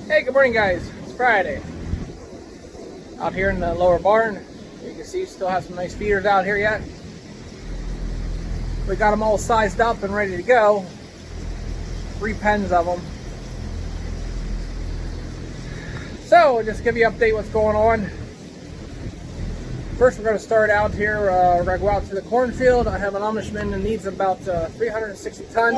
Hey, good morning guys. It's Friday. Out here in the lower barn. You can see still have some nice feeders out here yet. We got them all sized up and ready to go. 3 pens of them. So, I'll just give you an update what's going on. First we're going to start out here. We're going to go out to the cornfield. I have an Amishman that needs about 360 tons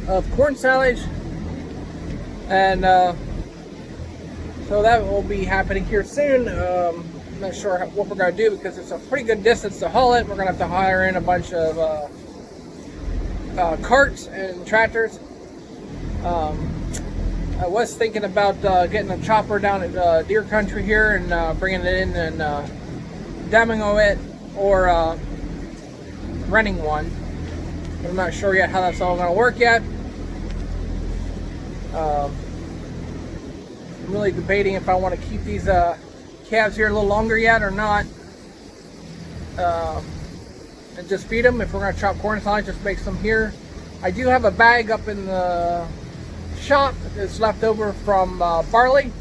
of corn silage. And so that will be happening here soon. I'm not sure what we're going to do because it's a pretty good distance to haul it. We're going to have to hire in a bunch of carts and tractors. I was thinking about getting a chopper down at Deer Country here and bringing it in and demoing it, or renting one. But I'm not sure yet how that's all going to work yet. I'm really debating if I want to keep these calves here a little longer yet or not, and just feed them. If we're going to chop corn silage, just make some here. I do have a bag up in the shop that's left over from barley,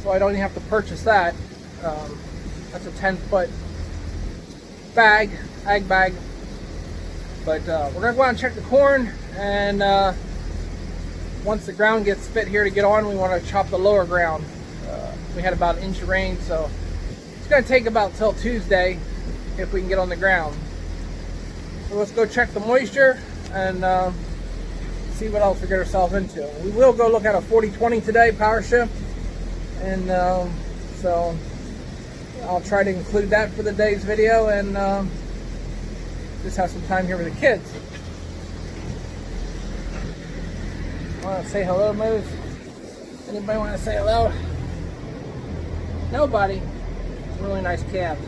so I don't even have to purchase that. That's a 10-foot bag, ag bag. But we're going to go out and check the corn, and once the ground gets fit here to get on, we want to chop the lower ground. We had about an inch of rain, so it's going to take about till Tuesday if we can get on the ground. So let's go check the moisture and see what else we get ourselves into. We will go look at a 40-20 today, power shift, and so I'll try to include that for the day's video, and just have some time here with the kids. Want to say hello, Moose? Anybody want to say hello? Nobody. Really nice calf.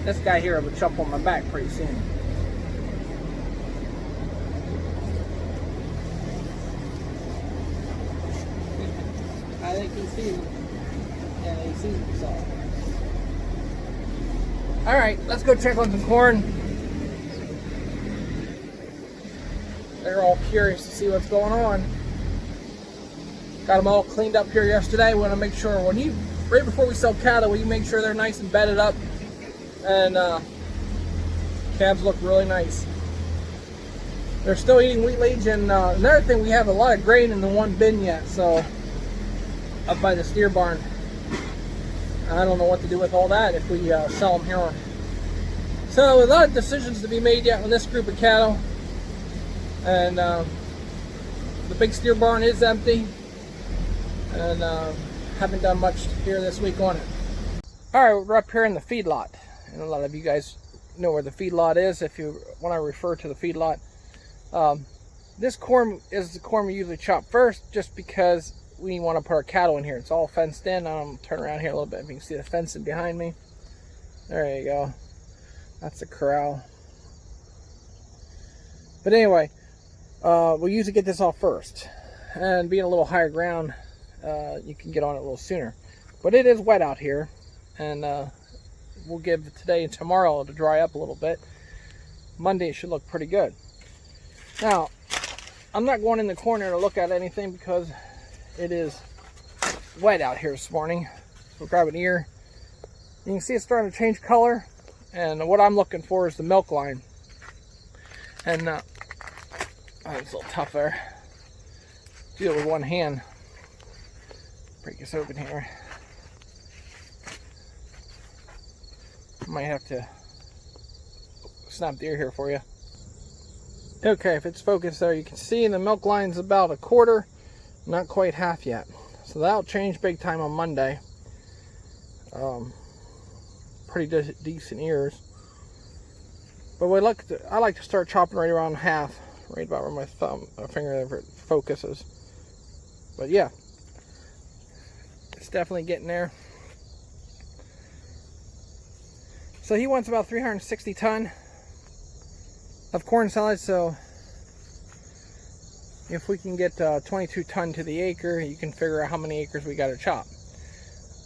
This guy here will jump on my back pretty soon. I think he sees him. Yeah, he sees himself. Alright, let's go check on some corn. They're all curious to see what's going on. Got them all cleaned up here yesterday. We want to make sure right before we sell cattle, we make sure they're nice and bedded up. And calves look really nice. They're still eating wheat leach, and another thing, we have a lot of grain in the one bin yet, so up by the steer barn. I don't know what to do with all that if we sell them here. So a lot of decisions to be made yet on this group of cattle. And the big steer barn is empty, and haven't done much here this week on it. Alright, we're up here in the feedlot, and a lot of you guys know where the feedlot is if you want to refer to the feedlot. This corn is the corn we usually chop first, just because we want to put our cattle in here. It's all fenced in. Turn around here a little bit if you can see the fencing behind me. There you go. That's the corral. But anyway, we usually get this off first, and being a little higher ground, you can get on it a little sooner. But it is wet out here, and we'll give today and tomorrow to dry up a little bit. Monday it should look pretty good. Now, I'm not going in the corner to look at anything because it is wet out here this morning. So grab an ear. You can see it's starting to change color, and what I'm looking for is the milk line. And oh, it's a little tough there. Do it with one hand. Break this open here. Might have to snap the ear here for you. Okay, if it's focused there, you can see the milk line's about a quarter, not quite half yet. So that'll change big time on Monday. Pretty decent ears. But I like to start chopping right around half, right about where my finger focuses. But yeah, it's definitely getting there. So he wants about 360 ton of corn silage. So if we can get 22 ton to the acre, you can figure out how many acres we got to chop.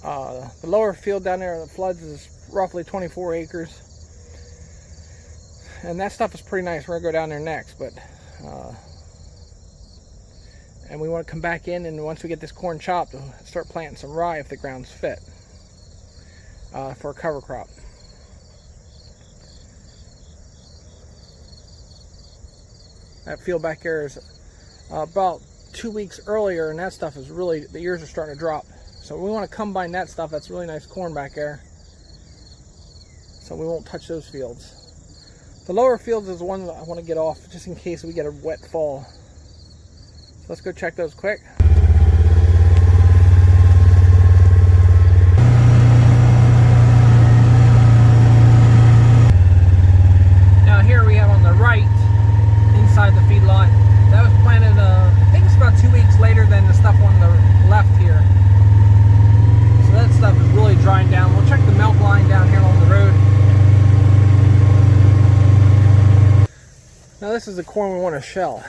The lower field down there, the floods, is roughly 24 acres. And that stuff is pretty nice. We're going to go down there next. But And we want to come back in, and once we get this corn chopped, we'll start planting some rye if the ground's fit for a cover crop. That field back there is about 2 weeks earlier, and that stuff is really, the ears are starting to drop. So we want to combine that stuff. That's really nice corn back there. So we won't touch those fields. The lower fields is the one that I want to get off just in case we get a wet fall. So let's go check those quick. Now here we have on the right, inside the feedlot, that was planted, I think it's about 2 weeks later than the stuff on the left here. So that stuff is really drying down. We'll check the milk line down here along the road. Now this is the corn we want to shell.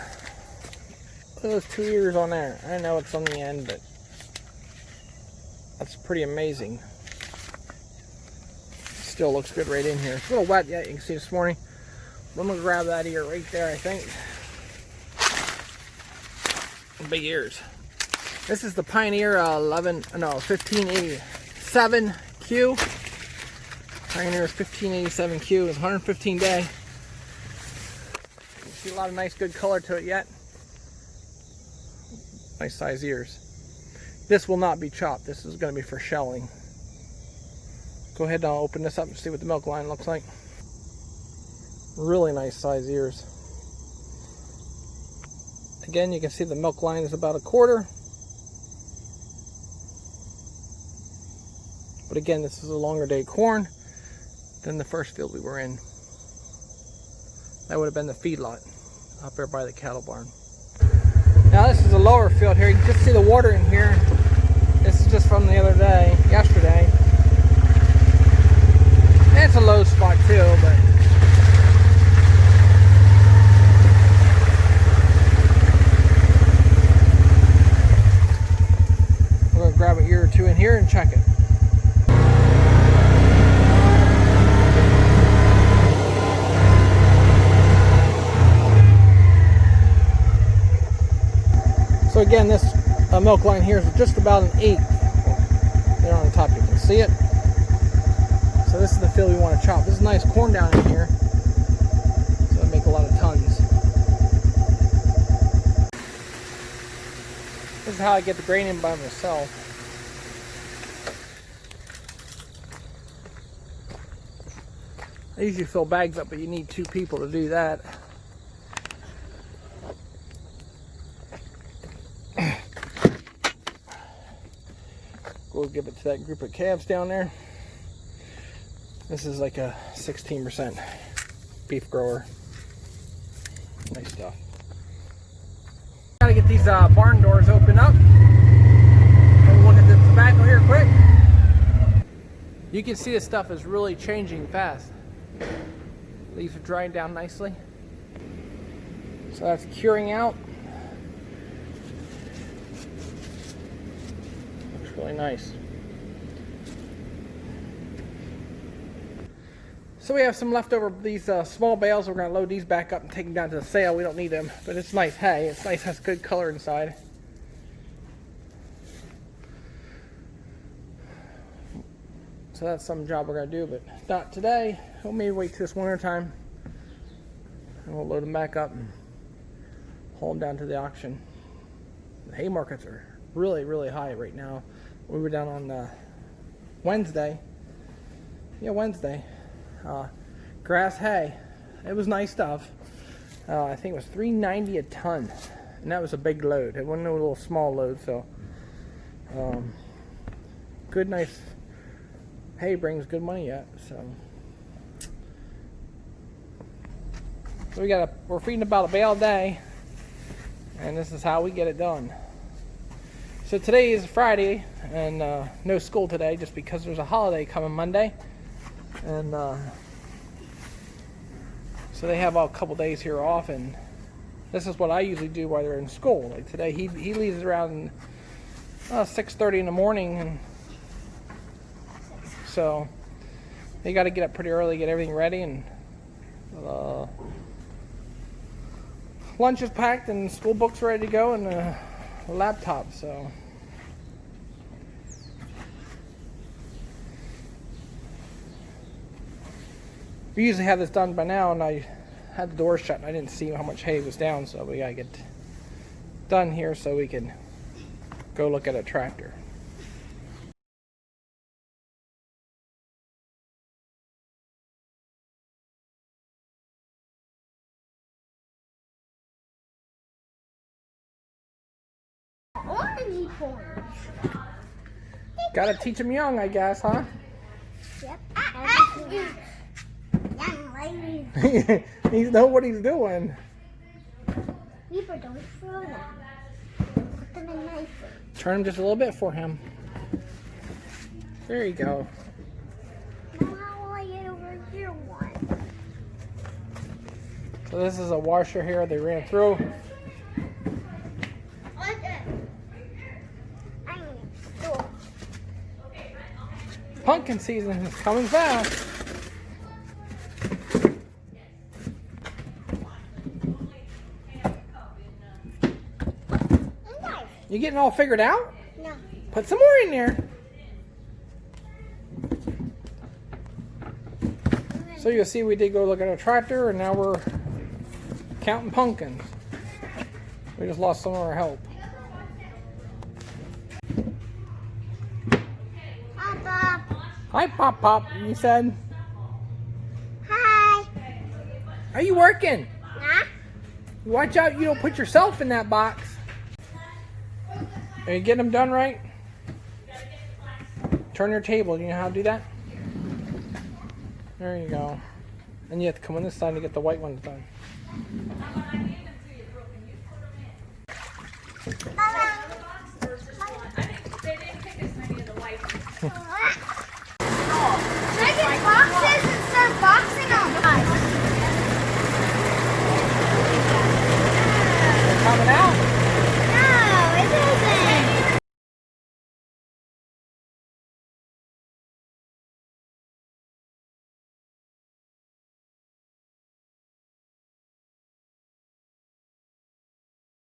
Look at those 2 ears on there. I know it's on the end, but that's pretty amazing. Still looks good right in here. It's a little wet yet, you can see this morning. I'm going to grab that ear right there, I think. Big ears. This is the Pioneer 1587Q. Pioneer 1587Q is 115 day. You see a lot of nice good color to it yet. Nice size ears. This will not be chopped. This is going to be for shelling. Go ahead and I'll open this up and see what the milk line looks like. Really nice size ears. Again, you can see the milk line is about 1/4. But again, this is a longer day corn than the first field we were in. That would have been the feedlot up there by the cattle barn. Now this is a lower field here. You can just see the water in here. This is just from the other day, yesterday. And it's a low spot too, but we're going to grab an ear or two in here and check it. So again, this milk line here is just about an 8. There on the top, you can see it. So this is the field we want to chop. This is nice corn down in here, so I make a lot of tons. This is how I get the grain in by myself. I usually fill bags up, but you need 2 people to do that. We'll give it to that group of calves down there. This is like a 16% beef grower. Nice stuff. Gotta get these barn doors open up. We'll look at the tobacco here quick. You can see this stuff is really changing fast. Leaves are drying down nicely. So that's curing out. Looks really nice. So we have some leftover these small bales. We're going to load these back up and take them down to the sale. We don't need them, but it's nice hay. It's nice, has good color inside. So that's some job we're going to do, but not today. We'll maybe wait till this winter time, and we'll load them back up and haul them down to the auction. The hay markets are really, really high right now. We were down on Wednesday. Yeah, Wednesday. Grass hay. It was nice stuff. I think it was $3.90 a ton, and that was a big load. It wasn't a little small load, so good, nice hay brings good money yet. So we're feeding about a bale a day, and this is how we get it done. So today is Friday, and no school today, just because there's a holiday coming Monday. And so they have a couple days here off, and this is what I usually do while they're in school. Like today, he leaves around 6:30 in the morning, and so they got to get up pretty early, get everything ready, and lunch is packed, and school books ready to go, and laptop, so. We usually have this done by now, and I had the door shut and I didn't see how much hay was down, so we gotta get done here so we can go look at a tractor. Orange orange. Gotta teach them young, I guess, huh? Yep. Young ladies. He knows what he's doing. People don't throw them. Put them in nicely. Turn him just a little bit for him. There you go. Now how will I get over here one? So this is a washer here they ran through. Pumpkin season is coming fast. You getting all figured out? No. Put some more in there. So you'll see we did go look at a tractor, and now we're counting pumpkins. We just lost some of our help. Papa. Hi, Pop Pop, you said. Hi. Are you working? Nah. Watch out you don't put yourself in that box. Are you getting them done right? Turn your table. Do you know how to do that? There you go. And you have to come on this side to get the white ones done. Can I get boxes?